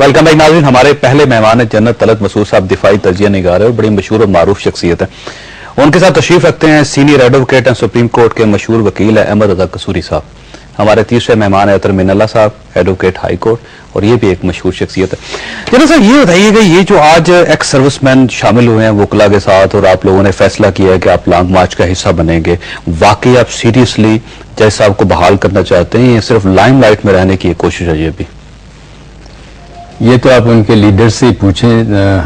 Welcome back ناظرین. ہمارے پہلے مہمان ہیں جنرل طلعت مسعود صاحب, دفاعی تجزیہ نگار ہے اور بڑی مشہور اور معروف شخصیت ہے. ان کے ساتھ تشریف رکھتے ہیں سینئر ایڈوکیٹ ہیں, سپریم کورٹ کے مشہور وکیل ہیں احمد رضا قصوری صاحب. ہمارے تیسرے مہمان ہیں عطر من اللہ صاحب, ایڈوکیٹ ہائی کورٹ, اور یہ بھی ایک مشہور شخصیت ہے. جنرل صاحب یہ بتائیے گا, یہ جو آج ایکس سروس مین شامل ہوئے ہیں وکلا کے ساتھ اور آپ لوگوں نے فیصلہ کیا ہے کہ آپ لانگ مارچ کا حصہ بنیں گے, واقعی آپ سیریسلی جج صاحب کو بحال کرنا چاہتے ہیں یا صرف لائم لائٹ میں رہنے کی ایک کوشش ہے؟ یہ بھی یہ تو آپ ان کے لیڈر سے ہی پوچھیں,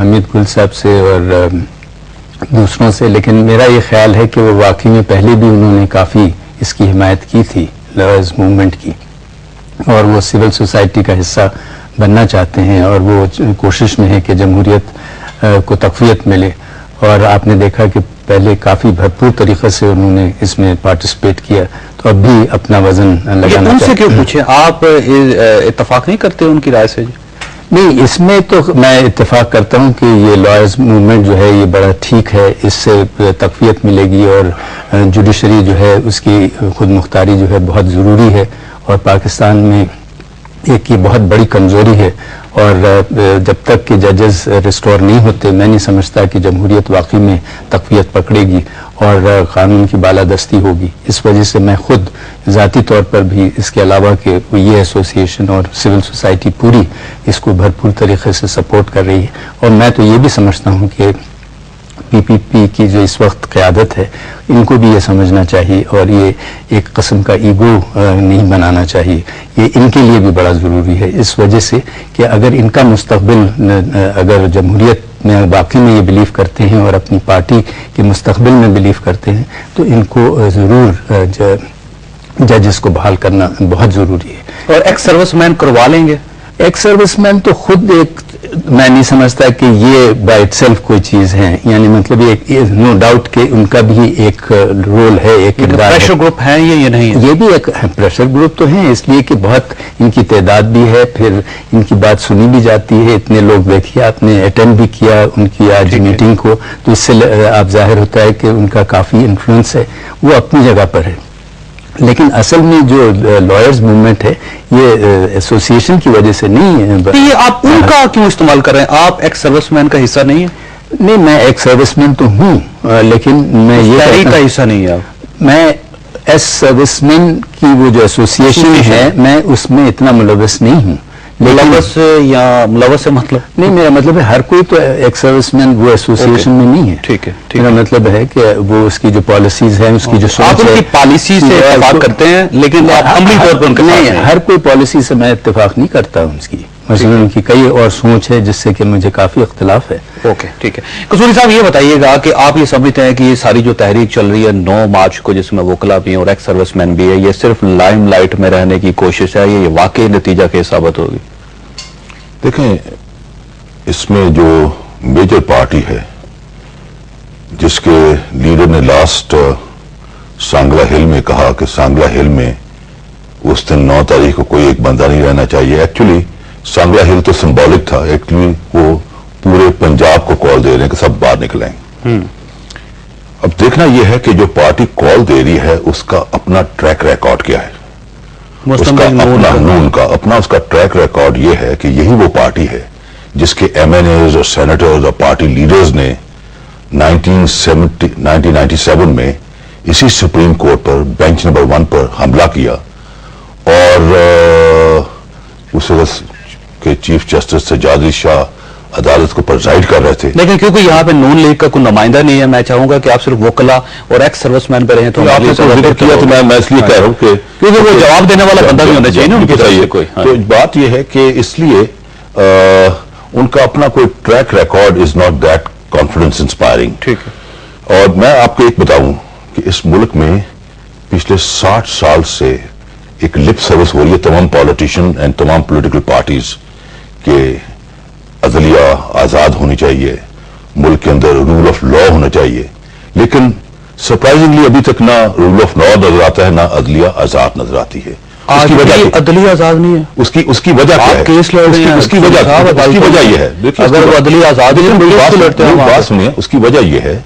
حمید گل صاحب سے اور دوسروں سے, لیکن میرا یہ خیال ہے کہ وہ واقعی میں پہلے بھی انہوں نے کافی اس کی حمایت کی تھی لائرز موومنٹ کی, اور وہ سول سوسائٹی کا حصہ بننا چاہتے ہیں اور وہ کوشش میں ہے کہ جمہوریت کو تقویت ملے. اور آپ نے دیکھا کہ پہلے کافی بھرپور طریقے سے انہوں نے اس میں پارٹیسپیٹ کیا, تو اب بھی اپنا وزن لگانا چاہتے ہیں. ان سے کیوں پوچھیں, آپ اتفاق نہیں کرتے ان کی رائے سے؟ نہیں, اس میں تو میں اتفاق کرتا ہوں کہ یہ لائرز موومنٹ جو ہے یہ بڑا ٹھیک ہے, اس سے تقویت ملے گی اور جوڈیشری جو ہے اس کی خود مختاری جو ہے بہت ضروری ہے, اور پاکستان میں ایک یہ بہت بڑی کمزوری ہے. اور جب تک کہ ججز ریسٹور نہیں ہوتے, میں نہیں سمجھتا کہ جمہوریت واقعی میں تقویت پکڑے گی اور قانون کی بالادستی ہوگی. اس وجہ سے میں خود ذاتی طور پر بھی اس کے علاوہ کہ یہ ایسوسی ایشن اور سول سوسائٹی پوری اس کو بھرپور طریقے سے سپورٹ کر رہی ہے, اور میں تو یہ بھی سمجھتا ہوں کہ پی پی پی کی جو اس وقت قیادت ہے ان کو بھی یہ سمجھنا چاہیے اور یہ ایک قسم کا ایگو نہیں بنانا چاہیے. یہ ان کے لیے بھی بڑا ضروری ہے, اس وجہ سے کہ اگر ان کا مستقبل, اگر جمہوریت میں واقعی میں یہ بلیو کرتے ہیں اور اپنی پارٹی کے مستقبل میں بلیو کرتے ہیں, تو ان کو ضرور ججز کو بحال کرنا بہت ضروری ہے. اور ایکس سروس مین کروا لیں گے؟ ایکس سروس مین تو خود ایک, میں نہیں سمجھتا کہ یہ بائی اٹ سیلف کوئی چیز ہے, یعنی مطلب نو ڈاؤٹ کہ ان کا بھی ایک رول ہے, ایک پریشر گروپ ہے یہ نہیں ہے؟ یہ بھی ایک پریشر گروپ تو ہیں, اس لیے کہ بہت ان کی تعداد بھی ہے, پھر ان کی بات سنی بھی جاتی ہے. اتنے لوگ دیکھیے, آپ نے اٹینڈ بھی کیا ان کی آج میٹنگ کو, تو اس سے آپ ظاہر ہوتا ہے کہ ان کا کافی انفلوئنس ہے, وہ اپنی جگہ پر ہے. لیکن اصل میں جو لائرز موومنٹ ہے یہ ایسوسی ایشن کی وجہ سے نہیں ہے. یہ آپ ان کا کیوں استعمال کر رہے ہیں؟ آپ ایکس سروس مین کا حصہ نہیں ہے؟ نہیں, میں ایکس سروس مین تو ہوں, لیکن میں یہ تحریک کا حصہ نہیں ہے. میں ایس سروس مین کی وہ جو ایسوسی ایشن ہے میں اس میں اتنا ملوث نہیں ہوں. ملوث یا ملوث سے مطلب نہیں, میرا مطلب ہے ہر کوئی تو ایکس سروس مین وہ ایسوسی ایشن میں نہیں ہے. ٹھیک ہے, میرا مطلب ہے کہ وہ اس کی جو پالیسیز ہیں, اس کی جو سوچ ہے, آپ ان کی پالیسی سے اتفاق کرتے ہیں, لیکن عملی طور پر ان کے نہیں, ہر کوئی پالیسی سے میں اتفاق نہیں کرتا ہوں. اس کی مثلا ان کی کئی اور سوچ ہے جس سے کہ مجھے کافی اختلاف ہے. اوکے, ٹھیک ہے. قصوری صاحب یہ بتائیے گا کہ آپ یہ سمجھتے ہیں کہ یہ ساری جو تحریک چل رہی ہے 9 مارچ کو, جس میں وکلا بھی اور ایکس سروس مین بھی ہے, یہ صرف لائم لائٹ میں رہنے کی کوشش ہے, یہ واقعی نتیجہ کے ثابت ہوگی؟ دیکھیں, اس میں جو میجر پارٹی ہے جس کے لیڈر نے لاسٹ سانگلا ہل میں کہا کہ سانگلا ہل میں اس دن 9 تاریخ کو کوئی ایک بندہ نہیں رہنا چاہیے, ایکچولی سانگلا ہل تو سمبولک تھا, ایکچولی وہ پورے پنجاب کو کال دے رہے ہیں کہ سب باہر نکلیں. اب دیکھنا یہ ہے کہ جو پارٹی کال دے رہی ہے اس کا اپنا ٹریک ریکارڈ کیا ہے, اس کا اپنا نون کا اپنا اس کا ٹریک ریکارڈ یہ ہے کہ یہی وہ پارٹی ہے جس کے ایم این ایز اور سینیٹرز اور پارٹی لیڈرز نے 1997 میں اسی سپریم کورٹ پر بینچ نمبر 1 پر حملہ کیا, اور اس وقت کے چیف جسٹس سجاد علی شاہ عدالت کو پرزائڈ کر رہے تھے. لیکن کیونکہ یہاں پہ نون لیگ کا کوئی نمائندہ نہیں ہے, میں چاہوں گا کہ آپ صرف وکلا اور ایکس سروس مین پہ رہیں. تو آپ نے ذکر کیا تو میں اس لیے کہہ رہا ہوں کہ کیونکہ وہ جواب دینے والا بندہ بھی ہونا چاہیے نا ان کی طرف سے کوئی. تو بات یہ ہے کہ اس لیے ان کا اپنا کوئی track record is not that confidence inspiring. ٹھیک ہے. اور میں آپ کو ایک بتاؤں کہ اس ملک میں پچھلے 60 سال سے ایک لپ سروس ہو رہی ہے تمام پالیٹیشین اینڈ تمام پولیٹیکل پارٹیز کہ عدلیہ آزاد ہونی چاہیے, ملک کے اندر رول آف لا ہونا چاہیے, لیکن سرپرائزنگلی ابھی تک نہ رول آف لا نظر آتا ہے نہ عدلیہ آزاد نظر آتی ہے. اس کی وجہ عدلیہ آزاد نہیں ہے. اس کی وجہ کیا ہے؟ کیس لڑ رہے ہیں. اس کی وجہ یہ ہے, اگر وہ عدلیہ آزاد بات سنیے, اس کی وجہ یہ ہے